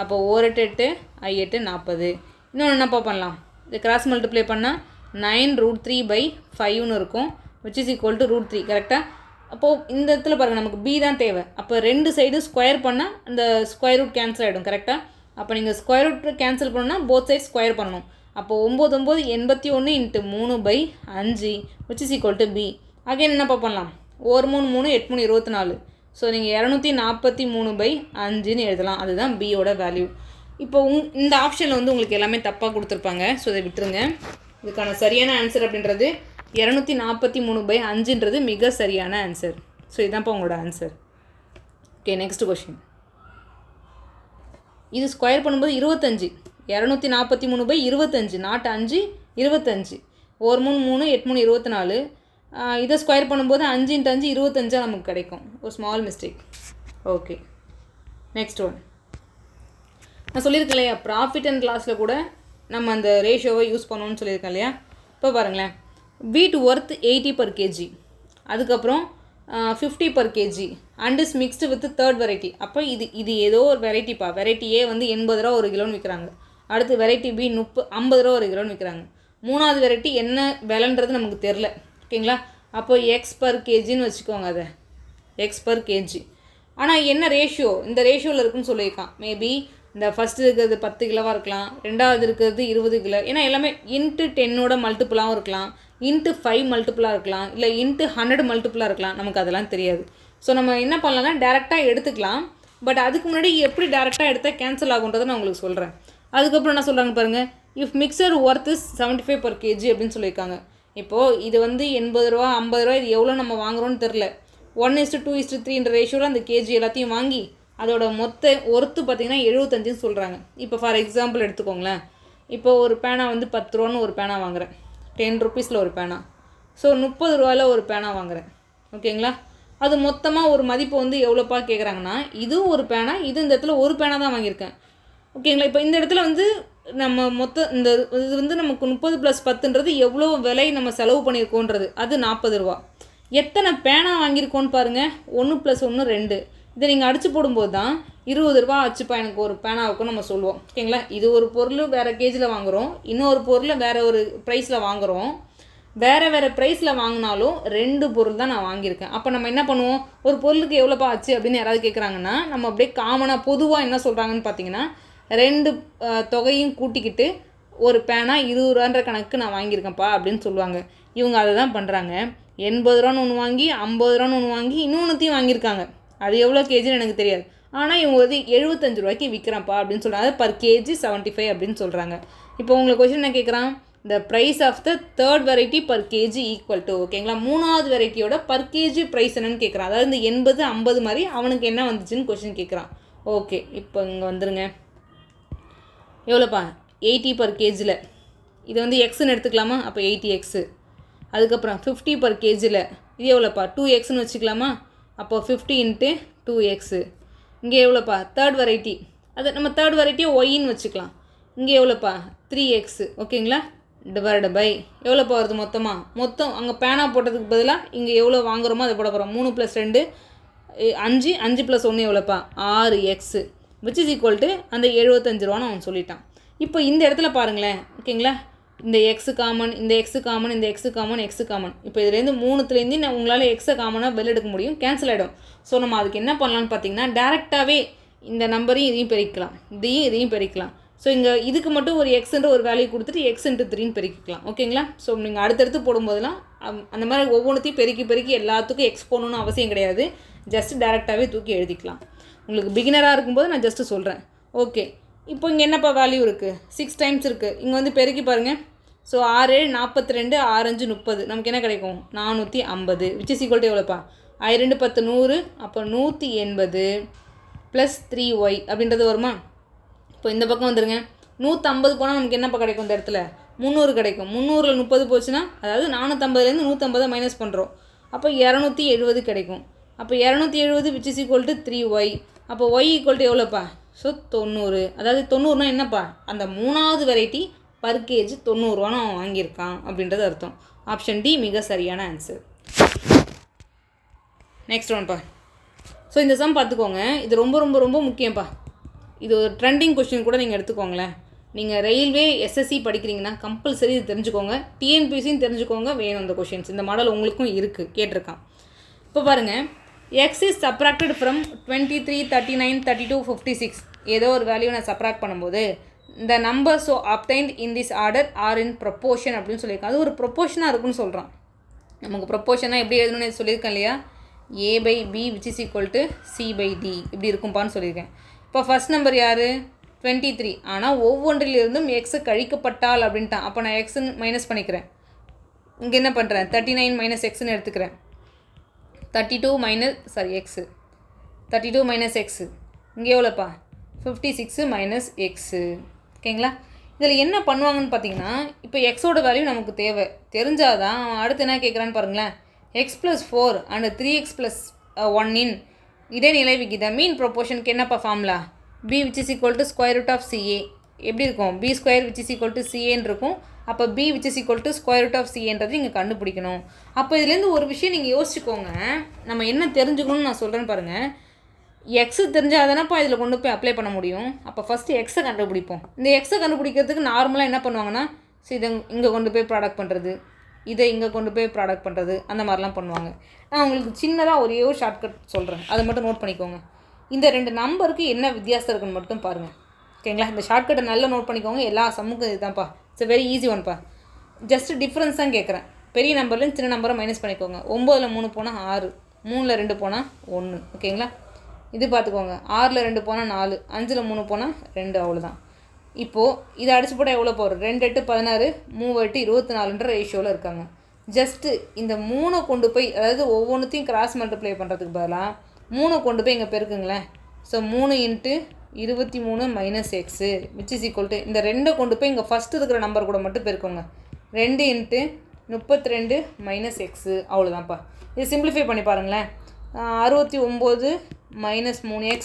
அப்போ 1 8 I8 40. இன்னொன்று என்னப்பா பண்ணலாம்? இது கிராஸ் மல்டிப்ளை பண்ணால் 9√3/5ன்னு இருக்கும் which is equal to √3 கரெக்டாக? அப்போது இந்த இடத்துல பாருங்கள், நமக்கு பி தான் தேவை. அப்போ 2 சைடு ஸ்கொயர் பண்ணால் அந்த ஸ்கொயர் ரூட் கேன்சல் ஆகிடும் கரெக்டாக? அப்போ நீங்கள் ஸ்கொயர் ரூட் கேன்சல் பண்ணணும்னா போத் சைட் ஸ்கொயர் பண்ணணும். அப்போ 9 9 81 × 3/5 which is equal to b. Again என்னப்பா பண்ணலாம்? 1 3 3 8 3 24. ஸோ நீங்கள் 243/5ன்னு எழுதலாம். அதுதான் பியோட வேல்யூ. இப்போ இந்த ஆப்ஷனில் வந்து உங்களுக்கு எல்லாமே தப்பாக கொடுத்துருப்பாங்க. ஸோ இதை விட்டுருங்க. இதுக்கான சரியான ஆன்சர் அப்படின்றது 243/5ன்றது மிக சரியான ஆன்சர். ஸோ இதுதான்ப்பா உங்களோட ஆன்சர். Okay, next question. இது ஸ்கொயர் பண்ணும்போது 25. 243/25 நாட் 5 25. 1 3 3 8 3 24. இதை ஸ்கொயர் பண்ணும்போது 5 × 5 25 நமக்கு கிடைக்கும். ஒரு small mistake. Okay, next one. நான் சொல்லியிருக்கேன் இல்லையா, ப்ராஃபிட் அண்ட் லாஸில் கூட நம்ம அந்த ரேஷியோவை யூஸ் பண்ணணும்னு சொல்லியிருக்கேன் இல்லையா. இப்போ பாருங்களேன், வீட் ஒர்த் 80 per kg, அதுக்கப்புறம் 50 per kg and is mixed with third variety. அப்போ இது ஏதோ ஒரு வெரைட்டிப்பா. வெரைட்டி ஏ வந்து 80 ரூபா 1 கிலோன்னு விற்கிறாங்க. அடுத்து வெரைட்டி பி 50 ரூபா 1 கிலோன்னு விற்கிறாங்க. மூணாவது வெரைட்டி என்ன விலைன்றது நமக்கு தெரில. ஓகேங்களா? அப்போ எக்ஸ் பர் கேஜின்னு வச்சுக்கோங்க. அதை எக்ஸ் பர் கேஜி. ஆனால் என்ன ரேஷியோ இந்த ரேஷியோவில் இருக்குன்னு சொல்லியிருக்கான். மேபி இந்த ஃபஸ்ட்டு இருக்கிறது 10 கிலோவாக இருக்கலாம், ரெண்டாவது இருக்கிறது 20 கிலோ. ஏன்னா எல்லாமே இன்ட்டு 10ஓட மல்டிப்புளாகவும் இருக்கலாம், இன்ட்டு 5 மல்டிப்புளாக இருக்கலாம், இல்லை இன்ட்டு 100 மல்டிப்புளாக இருக்கலாம். நமக்கு அதெல்லாம் தெரியாது. ஸோ நம்ம என்ன பண்ணலாம்னா டேரெக்டாக எடுத்துக்கலாம். பட் அதுக்கு முன்னாடி எப்படி டேரெக்டாக எடுத்தால் கேன்சல் ஆகுன்றதை நான் உங்களுக்கு சொல்கிறேன். அதுக்கப்புறம் என்ன சொல்கிறாங்க பாருங்கள், if mixture worth is 75 per kg அப்படின்னு சொல்லியிருக்காங்க. இப்போது இது வந்து 80 ரூபா 50 ரூபா, இது எவ்வளோ நம்ம வாங்குகிறோன்னு தெரில. 1:2:3ன்ற ரேஷியோவில் அந்த கேஜி எல்லாத்தையும் வாங்கி அதோட மொத்த ஒர்த்து பார்த்திங்கன்னா 75ன்னு சொல்கிறாங்க. இப்போ ஃபார் எக்ஸாம்பிள் எடுத்துக்கோங்களேன். இப்போ ஒரு பேனா வந்து 10 ரூபான்னு ஒரு பேனா வாங்குகிறேன், 10 rupeesல ஒரு பேனா. ஸோ 30 ரூபாயில் ஒரு பேனா வாங்குகிறேன். ஓகேங்களா? அது மொத்தமாக ஒரு மதிப்பு வந்து எவ்வளோப்பா கேட்குறாங்கன்னா, இது ஒரு பேனா, இது இந்த இடத்துல ஒரு பேனா தான் வாங்கியிருக்கேன். ஓகேங்களா? இப்போ இந்த இடத்துல வந்து நம்ம இந்த இது வந்து நமக்கு 30 + 10ன்றது எவ்வளோ விலை நம்ம செலவு பண்ணியிருக்கோன்றது, அது 40 ரூபா. எத்தனை பேனா வாங்கியிருக்கோன்னு பாருங்கள். 1 + 1 2. இதை நீங்கள் அடித்து போடும்போது தான் 20 ரூபா ஆச்சுப்பா எனக்கு ஒரு பேனாவுக்கும் நம்ம சொல்லுவோம். ஓகேங்களா? இது ஒரு பொருள் வேறு கேஜியில் வாங்குகிறோம், இன்னொரு பொருளை வேறு ஒரு ப்ரைஸில் வாங்குகிறோம். வேறு ப்ரைஸில் வாங்கினாலும் 2 பொருள் தான் நான் வாங்கியிருக்கேன். அப்போ நம்ம என்ன பண்ணுவோம், ஒரு பொருளுக்கு எவ்வளோப்பா ஆச்சு அப்படின்னு யாராவது கேட்குறாங்கன்னா, நம்ம அப்படியே காமனாக பொதுவாக என்ன சொல்கிறாங்கன்னு பார்த்தீங்கன்னா, 2 தொகையும் கூட்டிக்கிட்டு ஒரு பேனா 20 ரூபான்ற கணக்கு நான் வாங்கியிருக்கேன்ப்பா அப்படின்னு சொல்லுவாங்க. இவங்க அதை தான் பண்ணுறாங்க. 80 ரூபான்னு ஒன்று வாங்கி, 50 ரூபான்னு ஒன்று வாங்கி, இன்னொன்றுத்தையும் வாங்கியிருக்காங்க. அது எவ்வளோ கேஜின்னு எனக்கு தெரியாது. ஆனால் இவங்க வந்து 75 ரூபாய்க்கு விற்கிறான்ப்பா அப்படின்னு சொல்கிறாங்க. அது பர் கேஜி 75 அப்படின்னு சொல்கிறாங்க. இப்போ உங்களுக்கு கொஸ்டின் என்ன கேட்குறான், the price of the third variety per KG equal to. ஓகேங்களா? மூணாவது வெரைட்டியோட பர் கேஜி ப்ரைஸ் என்னன்னு கேட்குறான். அதாவது இந்த 80 50 மாதிரி அவனுக்கு என்ன வந்துச்சுன்னு கொஸ்டின் கேட்குறான். ஓகே, இப்போ இங்கே வந்துருங்க. எவ்வளோப்பா? 80 per kgல. இது வந்து எக்ஸ்ன்னு எடுத்துக்கலாமா? அப்போ 80x. அதுக்கப்புறம் 50 per kgல இது எவ்வளோப்பா? 2xன்னு வச்சுக்கலாமா? அப்போ 50 × 2x. இங்கே எவ்வளோப்பா? Third variety. அது நம்ம தேர்ட் வெரைட்டியை ஒய்ன்னு வச்சுக்கலாம். இங்கே எவ்வளோப்பா? 3x. ஓகேங்களா? டிவைட் பை எவ்வளோப்பா வருது மொத்தம் அங்கே பேனா போட்டதுக்கு பதிலாக இங்கே எவ்வளோ வாங்குகிறோமோ அதை போட போகிறோம். 3 + 2 5, 5 + 1 எவ்வளோப்பா? 6x which is equal to அந்த 75 ரூபான்னு அவன் சொல்லிட்டான். இப்போ இந்த இடத்துல பாருங்களேன். ஓகேங்களா? இந்த எக்ஸு காமன், இந்த எக்ஸு காமன், இந்த எக்ஸு காமன், எக்ஸு காமன். இப்போ இதுலேருந்து 3த்துலேருந்து உங்களால் எக்ஸை காமனாக வெளில எடுக்க முடியும், கேன்சல் ஆகிடும். ஸோ நம்ம அதுக்கு என்ன பண்ணலான்னு பார்த்தீங்கன்னா, டேரெக்டாகவே இந்த நம்பரையும் இதையும் பெருக்கலாம், இதையும் பெருக்கலாம். ஸோ இங்கே இதுக்கு மட்டும் ஒரு எக்ஸ்ன்ற ஒரு வேல்யூ கொடுத்துட்டு x × 3ன்னு பெருக்கிக்கலாம். ஓகேங்களா? ஸோ நீங்கள் அடுத்தடுத்து போடும்போதெல்லாம் அந்த மாதிரி ஒவ்வொன்றுத்தையும் பெருக்கி எல்லாத்துக்கும் எக்ஸ் போடணுன்னு அவசியம் கிடையாது. ஜஸ்ட் டேரெக்டாகவே தூக்கி எழுதிக்கலாம். உங்களுக்கு பிகினராக இருக்கும்போது நான் ஜஸ்ட்டு சொல்கிறேன். ஓகே, இப்போ இங்கே என்னப்பா வேல்யூ இருக்குது? 6 டைம்ஸ் இருக்குது. இங்கே வந்து பெருக்கி பாருங்கள். ஸோ 6 7 42, 6 5 30, நமக்கு என்ன கிடைக்கும்? 450, விச் இஸ் ஈக்குவல் டு எவ்வளோப்பா? 2 10 100, அப்போ 180 ப்ளஸ் 3y அப்படின்றது வருமா? இப்போ இந்த பக்கம் வந்துடுங்க. 150 போனால் நமக்கு என்னப்பா கிடைக்கும்? இந்த இடத்துல 300 கிடைக்கும். 300ல் 30 போச்சுன்னா, அதாவது 450லேருந்து 150 மைனஸ் பண்ணுறோம். அப்போ 270 கிடைக்கும். அப்போ 270 which is equal to 3y. அப்போ y ஈக்குவல் டு எவ்வளோப்பா? ஸோ 90. அதாவது 90னா என்னப்பா? அந்த 3வது வெரைட்டி பர் கேஜி 90 ரூபான்னு அவன் வாங்கியிருக்கான் அப்படின்றது அர்த்தம். ஆப்ஷன் டி மிக சரியான ஆன்சர். நெக்ஸ்ட் ஒன்ப்பா. ஸோ இந்த சம் பார்த்துக்கோங்க. இது ரொம்ப ரொம்ப ரொம்ப முக்கியம்ப்பா. இது ஒரு ட்ரெண்டிங் கொஸ்டின் கூட நீங்கள் எடுத்துக்கோங்களேன். நீங்கள் ரயில்வே எஸ்எஸ்சி படிக்கிறீங்கன்னா கம்பல்சரி இது தெரிஞ்சுக்கோங்க. டிஎன்பிசின்னு தெரிஞ்சுக்கோங்க. வேணும் இந்த கொஷின்ஸ். இந்த மாடல் உங்களுக்கும் இருக்குது, கேட்டிருக்கான். இப்போ பாருங்கள், எக்ஸ் இஸ் சப்ராக்டட் ஃப்ரம் 23 39 32 56. ஏதோ ஒரு வேல்யூ நான் சப்ராக்ட் பண்ணும்போது இந்த number so obtained in this order or in proportion அப்படின்னு சொல்லியிருக்கான். அது ஒரு ப்ரொப்போர்ஷனாக இருக்குன்னு சொல்கிறான். நமக்கு ப்ரொப்போர்ஷனாக எப்படி எழுதணும்னு சொல்லியிருக்கேன் இல்லையா? a/b which is equal to c/d இப்படி இருக்கும்ப்பான்னு சொல்லியிருக்கேன். இப்போ ஃபஸ்ட் நம்பர் யார்? 23. ஆனால் ஒவ்வொன்றிலிருந்தும் எக்ஸு கழிக்கப்பட்டால் அப்படின்ட்டான். அப்போ நான் எக்ஸுன்னு மைனஸ் பண்ணிக்கிறேன். இங்கே என்ன பண்ணுறேன்? 39 மைனஸ் எக்ஸுன்னு எடுத்துக்கிறேன். 32 மைனஸ் எக்ஸு இங்கே எவ்வளோப்பா? 56 மைனஸ் எக்ஸு. ஓகேங்களா? இதில் என்ன பண்ணுவாங்கன்னு பார்த்தீங்கன்னா, இப்போ எக்ஸோட வேல்யூ நமக்கு தேவை தெரிஞ்சாதான் அவன் அடுத்து என்ன கேட்குறான்னு பாருங்களேன். X plus 4 and 3x plus 1 இன் இடைநிலை விகிதம் மீன் ப்ரொப்போர்ஷனுக்கு என்னப்பா formula? b which is equal to square root of CA. எப்படி இருக்கும்? b square which is equal to CAன்னு இருக்கும். அப்போ b which is equal to square root of CAன்றது நீங்கள் கண்டுபிடிக்கணும். அப்போ இதுலேருந்து ஒரு விஷயம் நீங்கள் யோசிச்சுக்கோங்க. நம்ம என்ன தெரிஞ்சுக்கணும்னு நான் சொல்கிறேன்னு பாருங்கள். எக்ஸு தெரிஞ்சால் தானேப்பா இதில் கொண்டு போய் அப்ளை பண்ண முடியும். அப்போ ஃபஸ்ட்டு எக்ஸை கண்டுபிடிப்போம். இந்த எக்ஸை கண்டுபிடிக்கிறதுக்கு நார்மலாக என்ன பண்ணுவாங்கன்னா, ஸோ இதை இங்கே கொண்டு போய் ப்ராடக்ட் பண்ணுறது, இதை இங்கே கொண்டு போய் ப்ராடக்ட் பண்ணுறது, அந்த மாதிரிலாம் பண்ணுவாங்க. நான் உங்களுக்கு சின்னதாக ஒரே ஒரு ஷார்ட்கட் சொல்கிறேன், அதை மட்டும் நோட் பண்ணிக்கோங்க. இந்த 2 நம்பருக்கு என்ன வித்தியாசம் இருக்குன்னு மட்டும் பாருங்கள். ஓகேங்களா? இந்த ஷார்ட்கட்டை நல்லா நோட் பண்ணிக்கோங்க. எல்லா சம்முக்கும் இதுதான்ப்பா. இட்ஸ் வெரி ஈஸி ஒன்ப்பா. ஜஸ்ட் டிஃப்ரென்ஸ் தான் கேட்குறேன். பெரிய நம்பர்லேருந்து சின்ன நம்பரை மைனஸ் பண்ணிக்கோங்க. 9ல் 3 போனால் 6, 3ல் 2 போனால் 1. ஓகேங்களா? இது பார்த்துக்கோங்க. 6ல் 2 போனால் 4, 5ல் 3 போனால் 2. அவ்வளோதான். இப்போது இதை அடிச்சு போட்டால் எவ்வளோ போகிறோம்? 2 8 16, 3 8 24ன்ற ரேஷியோவில் இருக்காங்க. ஜஸ்ட்டு இந்த 3 கொண்டு போய், அதாவது ஒவ்வொன்றுத்தையும் கிராஸ் மல்டிப்ளை பண்ணுறதுக்கு பதிலாக 3 கொண்டு போய் இங்கே பெருக்குங்களேன். So 3 × 23 minus x which is equal to இந்த 2 கொண்டு போய் இங்கே ஃபஸ்ட்டு இருக்கிற நம்பர் கூட மட்டும் பெருக்கோங்க. 2 × 32 மைனஸ் எக்ஸு. அவ்வளோதான்ப்பா. இது சிம்பிளிஃபை பண்ணி பாருங்களேன். 69 மைனஸ் 3x.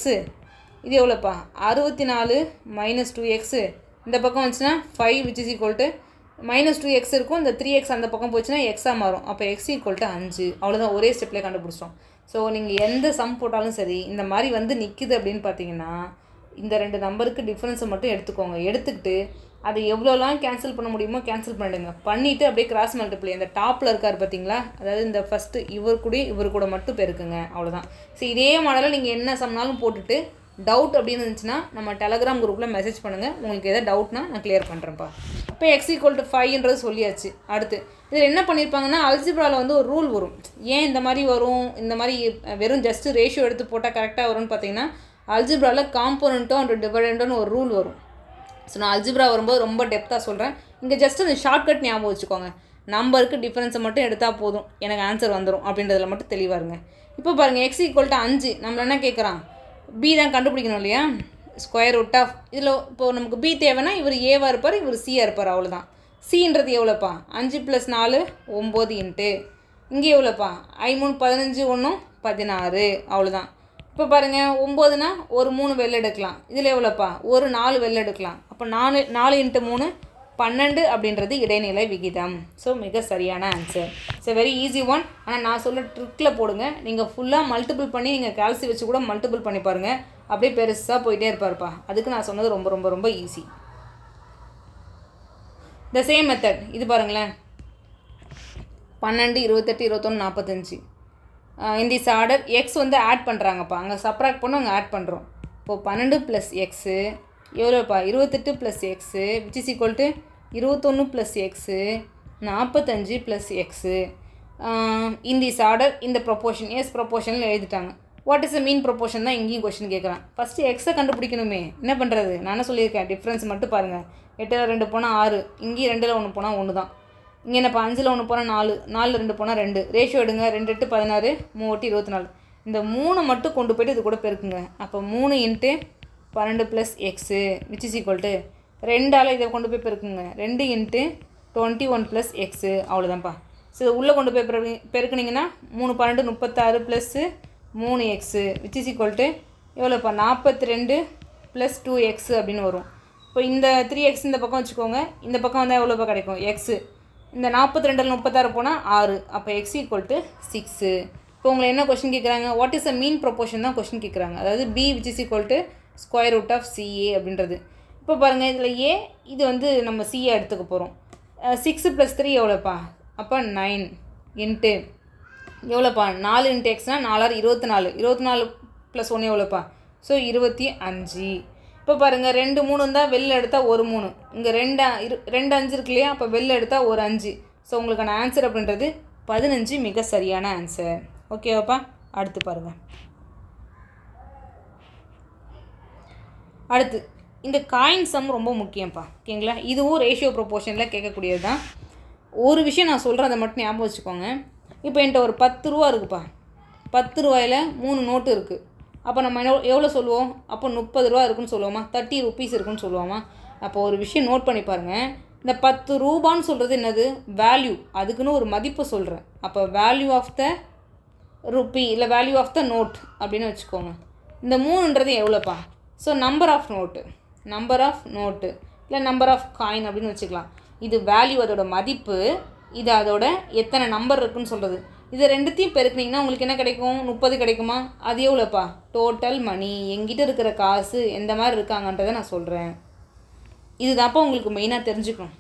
இது எவ்வளோப்பா? 64 மைனஸ் 2x. இந்த பக்கம் வந்துச்சுன்னா 5 which is equal to minus 2x இருக்கும். இந்த 3x அந்த பக்கம் போச்சுன்னா எக்ஸாக மாறும். அப்போ எக்ஸ் ஈக்குவல் டு 5. அவ்வளோதான், ஒரே ஸ்டெப்லேயே கண்டுபிடிச்சோம். ஸோ நீங்கள் எந்த சம் போட்டாலும் சரி, இந்த மாதிரி வந்து நிற்கிது அப்படின்னு பார்த்தீங்கன்னா, இந்த 2 நம்பருக்கு டிஃப்ரென்ஸை மட்டும் எடுத்துக்கோங்க. எடுத்துக்கிட்டு அதை எவ்வளோலாம் கேன்சல் பண்ண முடியுமோ கேன்சல் பண்ணிடுங்க. பண்ணிவிட்டு அப்படியே கிராஸ் மல்டிப்ளை, இந்த டாப்பில் இருக்கார் பார்த்தீங்களா, அதாவது இந்த ஃபஸ்ட்டு இவர் கூட மட்டும் பெருக்குங்க. அவ்வளோதான். ஸோ இதே மாடலில் நீங்கள் என்ன சம்னாலும் போட்டுட்டு டவுட் அப்படின்னு இருந்துச்சுன்னா நம்ம டெலகிராம் குரூப்பில் மெசேஜ் பண்ணுங்கள். உங்களுக்கு எதாவது டவுட்னா நான் கிளியர் பண்ணுறேன்ப்பா. இப்போ எக்ஸ் ஈக்குவல் டு 5ன்றது சொல்லியாச்சு. அடுத்து இதில் என்ன பண்ணியிருப்பாங்கன்னா, அல்ஜிப்ராவில் வந்து ஒரு ரூல் வரும். ஏன் இந்த மாதிரி வரும்? இந்த மாதிரி வெறும் ஜஸ்ட்டு ரேஷியோ எடுத்து போட்டால் கரெக்டாக வரும்னு பார்த்தீங்கன்னா, அல்ஜிப்ராவில் காம்போனண்ட்டோ அண்ட் டிவைடண்ட்டோன்னு ஒரு ரூல் வரும். ஸோ நான் அல்ஜிப்ரா வரும்போது ரொம்ப டெப்த்தாக சொல்கிறேன். இங்கே ஜஸ்ட் அந்த ஷார்ட்கட் ஞாபகம் வச்சுக்கோங்க. நம்பருக்கு டிஃப்ரென்ஸை மட்டும் எடுத்தால் போதும், எனக்கு ஆன்சர் வந்துடும் அப்படின்றதில் மட்டும் தெளிவாக இருங்க. இப்போ பாருங்கள், எக்ஸ் ஈக்குவல் டு 5. நம்மள என்ன கேட்குறான்? பி தான் கண்டுபிடிக்கணும் இல்லையா? ஸ்கொயர் ரூட் ஆஃப் இதில் இப்போது நமக்கு பி தேவைன்னா இவர் ஏவாக இருப்பார், இவர் சியாக இருப்பார். அவ்வளோதான். சின்றது எவ்வளோப்பா? 5 + 4 9 இன்ட்டு இங்கே எவ்வளோப்பா? 3 15 1 16. அவ்வளோதான். இப்போ பாருங்கள், 9னா ஒரு 3 வெளில எடுக்கலாம். இதில் எவ்வளோப்பா? ஒரு 4 வெளில எடுக்கலாம். அப்போ 4 × 3 12 அப்படின்றது இடைநிலை விகிதம். ஸோ மிக சரியான answer. It's very easy one. ஆனால் நான் சொல்ல ட்ரிக்கில் போடுங்க. நீங்கள் ஃபுல்லாக மல்டிபிள் பண்ணி நீங்கள் கால்சி வச்சு கூட மல்டிபிள் பண்ணி பாருங்கள். அப்படியே பெருசாக போயிட்டே இருப்பார்ப்பா. அதுக்கு நான் சொன்னது ரொம்ப ரொம்ப ரொம்ப ஈஸி. த சேம் மெத்தட் இது பாருங்களேன். 12 28 21 45 இந்த திஸ் ஆர்டர் எக்ஸ் வந்து ஆட் பண்ணுறாங்கப்பா. அங்கே சப்ராக்ட் பண்ணோம், அங்கே ஆட் பண்ணுறோம். இப்போது 12 + எக்ஸு எவ்வளோப்பா? 28 + x which is equal to 21 + x 45 + x. In this order இந்த ப்ரொப்போர்ஷன் எஸ் ப்ரொப்போர்ஷனில் எழுதிட்டாங்க. What is the mean proportion தான் இங்கேயும் கொஸ்டின் கேட்குறான். ஃபஸ்ட்டு எக்ஸை கண்டுபிடிக்கணுமே, என்ன பண்ணுறது? நானே சொல்லியிருக்கேன், டிஃப்ரென்ஸ் மட்டும் பாருங்கள். 8ல் 2 போனால் 6, இங்கேயும் 2ல் 1 போனால் 1 தான். இங்கே என்னப்பா 5ல் 1 போனால் 4, 4ல் 2 போனால் 2. ரேஷியோ எடுங்க, 2 8 16, 3 8 24. இந்த 3 மட்டும் கொண்டு போய்ட்டு இது கூட பெருக்குங்க. அப்போ 3 × 12 + x which is equal to 2ஆல் இதை கொண்டு போய் பெருக்குங்க. 2 × 21 + எக்ஸு, அவ்வளோதான்ப்பா. ஸோ உள்ளே கொண்டு போய் பெருக்குனிங்கன்னா 3 12 36 + 3 x which is equal to எவ்வளோப்பா 42 + 2 எக்ஸு அப்படின்னு வரும். இப்போ இந்த 3x இந்த பக்கம் வச்சுக்கோங்க, இந்த பக்கம் வந்தால் எவ்வளோப்பா கிடைக்கும் எக்ஸு. இந்த 42ல் 36 போனால் 6, அப்போ x = 6. இப்போ உங்களை என்ன கொஸ்டின் கேட்குறாங்க? What is a mean proportion தான் கொஸ்டின் கேட்குறாங்க. அதாவது b which is equal to √CA அப்படின்றது. இப்போ பாருங்கள், இதில் a இது வந்து நம்ம சிஏ எடுத்துக்க போகிறோம். 6 + 3 எவ்வளோப்பா? அப்போ 9 × எவ்வளோப்பா 4 × x 4 24, 24 + 1 எவ்வளோப்பா? ஸோ 25. இப்போ பாருங்கள், 2 3 இருந்தால் வெளில எடுத்தால் ஒரு 3, இங்கே 2 5 இருக்கு இல்லையா? அப்போ வெளில எடுத்தால் ஒரு 5. ஸோ உங்களுக்கான ஆன்சர் அப்படின்றது 15 மிக சரியான ஆன்சர். ஓகேவாப்பா? அடுத்து பாருங்கள். அடுத்து இந்த காயின் சம் ரொம்ப முக்கியம்ப்பா. ஓகேங்களா? இதுவும் ரேஷியோ ப்ரொபோர்ஷனில் கேட்கக்கூடியது தான். ஒரு விஷயம் நான் சொல்கிறேன், அதை மட்டும் ஞாபகம் வச்சுக்கோங்க. இப்போ என்கிட்ட ஒரு 10 ரூபா இருக்குப்பா. 10 ரூபாயில் 3 நோட்டு இருக்குது. அப்போ நம்ம எவ்வளோ சொல்லுவோம்? அப்போ 30 ரூபா இருக்குன்னு சொல்லுவோமா? 30 rupees இருக்குன்னு சொல்லுவோமா? அப்போ ஒரு விஷயம் நோட் பண்ணி பாருங்கள். இந்த 10 ரூபான்னு சொல்கிறது என்னது? வேல்யூ. அதுக்குன்னு ஒரு மதிப்பு சொல்கிறேன். அப்போ வேல்யூ ஆஃப் த ருப்பி இல்லை வேல்யூ ஆஃப் த நோட் அப்படின்னு வச்சுக்கோங்க. இந்த 3ன்றது எவ்வளோப்பா? ஸோ நம்பர் ஆஃப் நோட்டு இல்லை நம்பர் ஆஃப் காயின் அப்படின்னு வச்சுக்கலாம். இது வேல்யூ, அதோட மதிப்பு. இது அதோட எத்தனை நம்பர் இருக்குன்னு சொல்கிறது. இது ரெண்டுத்தையும் பெருக்குனிங்கன்னா உங்களுக்கு என்ன கிடைக்கும்? 30 கிடைக்குமா? அது எவ்வளோப்பா? டோட்டல் மணி. எங்கிட்ட இருக்கிற காசு எந்த மாதிரி இருக்காங்கன்றதை நான் சொல்கிறேன். இதுதான்ப்பா உங்களுக்கு மெயினாக தெரிஞ்சுக்கணும்.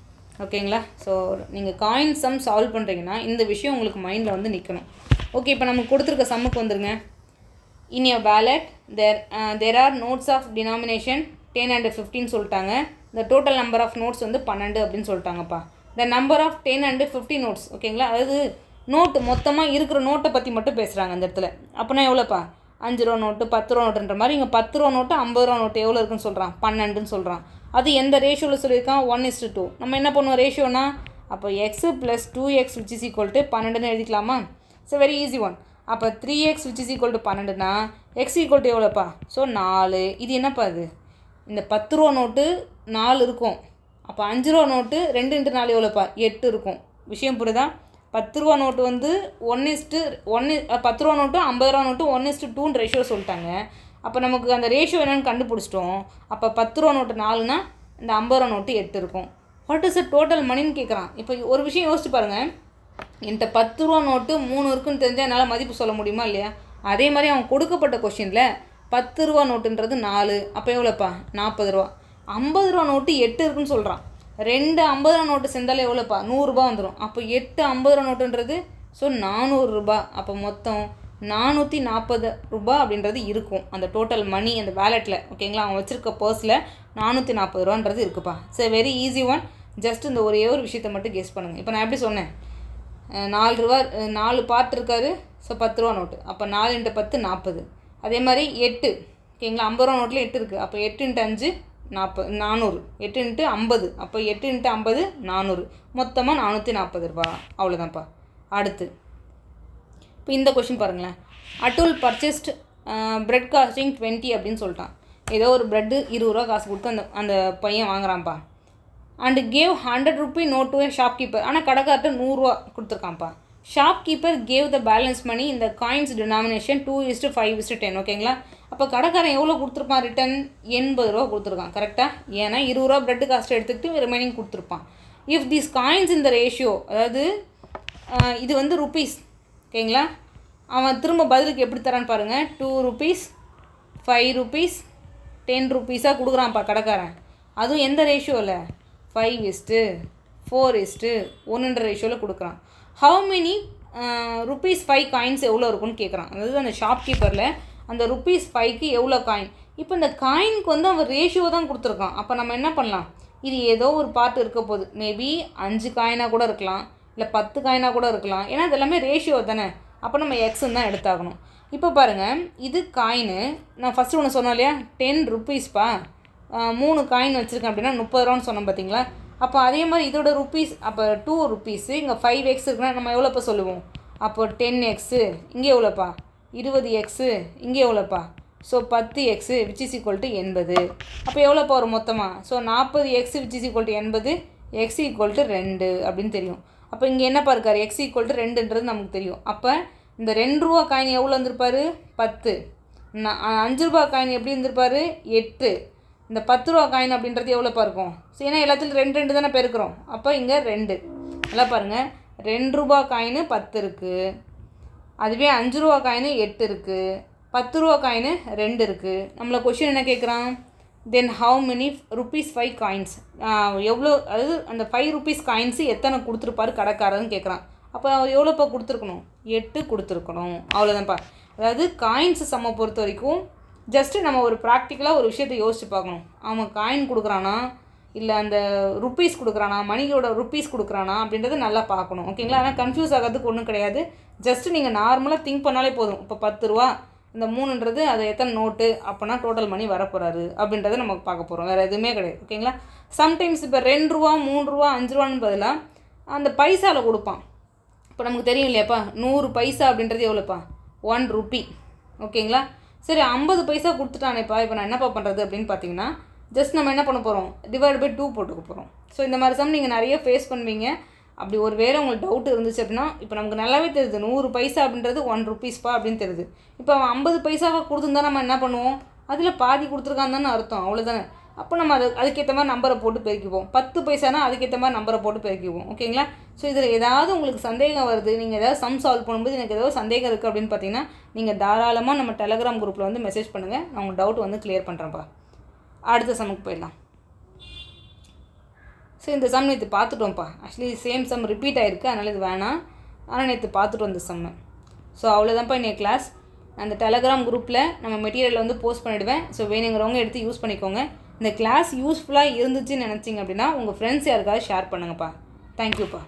ஓகேங்களா? ஸோ நீங்கள் காயின் சம் சால்வ் பண்ணுறீங்கன்னா இந்த விஷயம் உங்களுக்கு மைண்டில் வந்து நிற்கணும். ஓகே, இப்போ நமக்கு கொடுத்துருக்க சம்முக்கு வந்துருங்க. இன் your wallet there are notes of denomination 10 and 15 சொல்லிட்டாங்க. the total number of notes வந்து 12 அப்படின்னு சொல்லிட்டாங்கப்பா. the number of 10 and 50 notes. ஓகேங்களா? அதாவது நோட்டு மொத்தமாக இருக்கிற நோட்டை பற்றி மட்டும் பேசுகிறாங்க அந்த இடத்துல. அப்போனா எவ்வளோப்பா? 5 ரூபா நோட்டு, 10 ரூபா நோட்டுன்ற மாதிரி இங்கே 10 ரூபா நோட்டு, 50 ரூபா நோட்டு எவ்வளோ இருக்குன்னு சொல்கிறான்? 12ன்னு சொல்கிறான். அது எந்த ரேஷியோவில் சொல்லியிருக்கான்? 1:2. நம்ம என்ன பண்ணுவோம் ரேஷியோனா? அப்போ x + 2x which is equal to 12ன்னு எழுதிக்கலாமா? It's very easy one. அப்போ 3x which is equal to 12னா x equal to எவ்வளோப்பா? ஸோ 4. இது என்னப்பா? இது இந்த 10 ரூபா நோட்டு 4 இருக்கும். அப்போ 5 ரூபா நோட்டு 2 × 4 எவ்வளோப்பா? 8 இருக்கும். விஷயம் புரியுதா? 10 ரூபா நோட்டு வந்து 1:1, 10 ரூபா நோட்டு 50 ரூபா நோட்டு 1:2 ரேஷியோ சொல்லிட்டாங்க. அப்போ நமக்கு அந்த ரேஷியோ என்னென்னு கண்டுபிடிச்சிட்டோம். அப்போ 10 ரூபா நோட்டு 4னா இந்த 50 ரூபா நோட்டு 8 இருக்கும். வாட் இஸ் த டோட்டல் மணின்னு கேட்குறான். இப்போ ஒரு விஷயம் யோசிச்சு பாருங்கள். என்கிட்ட 10 ரூபா நோட்டு 3 இருக்குன்னு தெரிஞ்சால் என்னால் மதிப்பு சொல்ல முடியுமா இல்லையா? அதே மாதிரி அவன் கொடுக்கப்பட்ட கொஷினில் 10 ரூபா நோட்டுன்றது 4, அப்போ எவ்வளோப்பா? 40 ரூபா. 50 ரூபா நோட்டு 8 இருக்குன்னு சொல்கிறான். 2 50 ரூபா நோட்டு சேர்ந்தாலே எவ்வளோப்பா? 100 ரூபா வந்துடும். அப்போ 8 50 ரூபா நோட்டுன்றது ஸோ 400 ரூபா. அப்போ மொத்தம் 440 ரூபா அப்படின்றது இருக்கும் அந்த டோட்டல் மணி அந்த வேலெட்டில். ஓகேங்களா? அவன் வச்சுருக்க பர்ஸில் 440 ரூபான்றது இருக்குப்பா. So very easy one. Just இந்த ஒரே ஒரு விஷயத்தை மட்டும் கெஸ் பண்ணுங்கள். இப்போ நான் எப்படி சொன்னேன்? 4 ரூபா 4 பார்ட் இருக்காரு. ஸோ 10 ரூபா நோட்டு. அப்போ 4 × 10 40. அதே மாதிரி 8. ஓகேங்களா? 50 ரூபா நோட்டில் 8 இருக்குது. அப்போ 8 × 5 400. 8 × 50. அப்போ 8 × 50 400. மொத்தமாக 440 ரூபா. அவ்வளோதான்ப்பா. அடுத்து இப்போ இந்த கொஷின் பாருங்களேன். அட்டுல் பர்ச்சேஸ்ட் பிரெட் காஸ்டிங் 20 அப்படின்னு சொல்லிட்டான். ஏதோ ஒரு ப்ரெட்டு 20 ரூபா காசு கொடுத்து அந்த பையன் வாங்குறான்ப்பா. And gave 100 rupee note to shopkeeper. ஆனால் கடைக்கார்ட்ட 100 ரூபா கொடுத்துருக்கான்ப்பா. Shopkeeper gave the balance money இந்த காயின்ஸ் டினாமினேஷன் 2:5:10. ஓகேங்களா? அப்போ கடைக்காரன் எவ்வளோ கொடுத்துருப்பான்? ரிட்டன் 80 ரூபா கொடுத்துருக்கான். கரெக்டாக? ஏன்னா 20 ரூபா பிரெட் காஸ்ட் எடுத்துக்கிட்டு ரிமைனிங் கொடுத்துருப்பான். இஃப் தீஸ் காயின்ஸ் இந்த ரேஷியோ, அதாவது இது வந்து ருப்பீஸ். ஓகேங்களா? அவன் திரும்ப பதிலுக்கு எப்படி தரான்னு பாருங்கள். 2 rupees 5 rupees 10 rupees கொடுக்குறான்ப்பா கடைக்காரன். அதுவும் எந்த ரேஷியோவில்? 5:4:1 ரேஷியோவில் கொடுக்குறான். ஹவு மெனி rupees 5 காயின்ஸ் எவ்வளோ இருக்குன்னு கேட்குறான். அதாவது அந்த ஷாப்கீப்பரில் அந்த rupees 5க்கு எவ்வளோ காயின். இப்போ இந்த காயினுக்கு வந்து அவன் ரேஷியோ தான் கொடுத்துருக்கான். அப்போ நம்ம என்ன பண்ணலாம்? இது ஏதோ ஒரு பார்ட் இருக்க போகுது. மேபி 5 காயினாக கூட இருக்கலாம், இல்லை 10 காயினாக கூட இருக்கலாம். ஏன்னா இது எல்லாமே ரேஷியோ தானே. அப்போ நம்ம எக்ஸ்ன்னு தான் எடுத்தாகணும். இப்போ பாருங்கள், இது காயினு. நான் ஃபஸ்ட்டு ஒன்று சொன்னேன் இல்லையா, 10 ருப்பீஸ்ப்பா. 3 காயின் வச்சுருக்கேன் அப்படின்னா 30 ரூபான்னு சொன்னோம் பார்த்தீங்களா. அப்போ அதே மாதிரி இதோட ருப்பீஸ், அப்போ 2 ருப்பீஸு, இங்கே 5x இருக்குன்னா நம்ம எவ்வளோப்பா சொல்லுவோம்? அப்போ 10x, இங்கே எவ்வளோப்பா? 20x, இங்கே எவ்வளோப்பா? So 10x which is equal to 80. அப்போ எவ்வளோப்பா வரும் மொத்தமாக? So 40x which is equal to 80, x equal to 2 அப்படின்னு தெரியும். அப்போ இங்கே என்னப்பா இருக்கார்? x equal to 2ன்றது நமக்கு தெரியும். அப்போ இந்த 2 ரூபா காயின் எவ்வளோ வந்திருப்பார்? 10. 5 ரூபா காயின் எப்படி இருந்திருப்பார்? 8. இந்த 10 ரூபா காயின் அப்படின்றது எவ்வளோப்பா இருக்கும்? ஸோ ஏன்னா எல்லாத்துலையும் 2 தானே பெருக்கிறோம். அப்போ இங்கே 2. நல்லா பாருங்கள், 2 ரூபா காயின் 10 இருக்குது. அதுவே 5 ரூபா காயின் 8 இருக்குது. 10 ரூபா காயின் 2 இருக்குது. நம்மளை கொஷின் என்ன கேட்குறான்? Then how many rupees 5 coins, எவ்வளோ, அதாவது அந்த 5 ருப்பீஸ் காயின்ஸு எத்தனை கொடுத்துருப்பாரு கடைக்காரன்னு கேட்குறான். அப்போ அவர் எவ்வளோப்பா கொடுத்துருக்கணும்? 8 கொடுத்துருக்கணும். அவ்வளோதான்ப்பா. அதாவது காயின்ஸு சம்மை பொறுத்த வரைக்கும் ஜஸ்ட்டு நம்ம ஒரு ப்ராக்டிக்கலாக ஒரு விஷயத்தை யோசிச்சு பார்க்கணும். அவன் காயின் கொடுக்குறானா இல்லை அந்த ருப்பீஸ் கொடுக்குறானா, மணியோட ருப்பீஸ் கொடுக்குறானா அப்படின்றத நல்லா பார்க்கணும். ஓகேங்களா? ஆனால் கன்ஃபியூஸ் ஆகிறதுக்கு ஒன்றும் கிடையாது. ஜஸ்ட்டு நீங்கள் நார்மலாக திங்க் பண்ணாலே போதும். இப்போ 10 ரூபா, இந்த 3ன்றது அது எத்தனை நோட்டு, அப்போனா டோட்டல் மணி வரப்போகிறாரு அப்படின்றத நம்ம பார்க்க போகிறோம். வேறு எதுவுமே கிடையாது. ஓகேங்களா? சம்டைம்ஸ் இப்போ 2 ரூபா, 3 ரூபா, 5 ரூபான்னு பதிலாக அந்த பைசாவில் கொடுப்பான். இப்போ நமக்கு தெரியும் இல்லையாப்பா, 100 பைசா அப்படின்றது எவ்வளோப்பா? 1 ருப்பி. ஓகேங்களா? சரி, 50 பைசா கொடுத்துட்டானேப்பா, இப்போ நான் என்னப்பா பண்ணுறது அப்படின்னு பார்த்தீங்கன்னா, ஜஸ்ட் நம்ம என்ன பண்ண போகிறோம்? டிவைட் பை 2 போட்டுக்க போகிறோம். ஸோ இந்த மாதிரி சம் நீங்கள் நிறைய ஃபேஸ் பண்ணுவீங்க. அப்படி ஒரு வேளை உங்களுக்கு டவுட் இருந்துச்சு அப்படின்னா, இப்போ நமக்கு நல்லாவே தெரியுது 100 பைசா அப்படின்றது 1 ருப்பீஸ்ப்பா அப்படின்னு தெரியுது. இப்போ அவன் 50 பைசாவாக கொடுத்துருந்தா நம்ம என்ன பண்ணுவோம்? அதில் பாதி கொடுத்துருக்கான்னு தானே அர்த்தம். அவ்வளோதானே. அப்போ நம்ம அதுக்கேற்ற மாதிரி நம்பரை போட்டு பெருக்கிப்போம். 10 பைசானா அதுக்கேற்ற மாதிரி நம்பரை போட்டு பெருக்கிப்போம். ஓகேங்களா? ஸோ இதில் ஏதாவது உங்களுக்கு சந்தேகம் வருது, நீங்கள் ஏதாவது சம் சால்வ் பண்ணும்போது எனக்கு ஏதாவது சந்தேகம் இருக்குது அப்படின்னு பார்த்தீங்கன்னா, நீங்கள் தாராளமாக நம்ம டெலகிராம் குரூப்பில் வந்து மெசேஜ் பண்ணுங்கள். நான் உங்கள் டவுட் வந்து கிளியர் பண்ணுறேன்ப்பா. அடுத்த சம்முக்கு போயிடலாம். ஸோ இந்த சம் நேற்று பார்த்துட்டோம்ப்பா. ஆக்சுவலி சேம் சம் ரிப்பீட் ஆகிருக்கு, அதனால் இது வேணாம். ஆனால் நேற்று பார்த்துட்டோம் இந்த சம்மை. ஸோ அவ்வளோதான்ப்பா இன்னைக்கு கிளாஸ். அந்த டெலகிராம் குரூப்பில் நம்ம மெட்டீரியல் வந்து போஸ்ட் பண்ணிவிடுவேன். ஸோ வேணுங்கிறவங்க எடுத்து யூஸ் பண்ணிக்கோங்க. இந்த கிளாஸ் யூஸ்ஃபுல்லாக இருந்துச்சுன்னு நினச்சிங்க அப்படின்னா உங்கள் ஃப்ரெண்ட்ஸ் யாருக்காவது ஷேர் பண்ணுங்கப்பா. தேங்க்யூப்பா.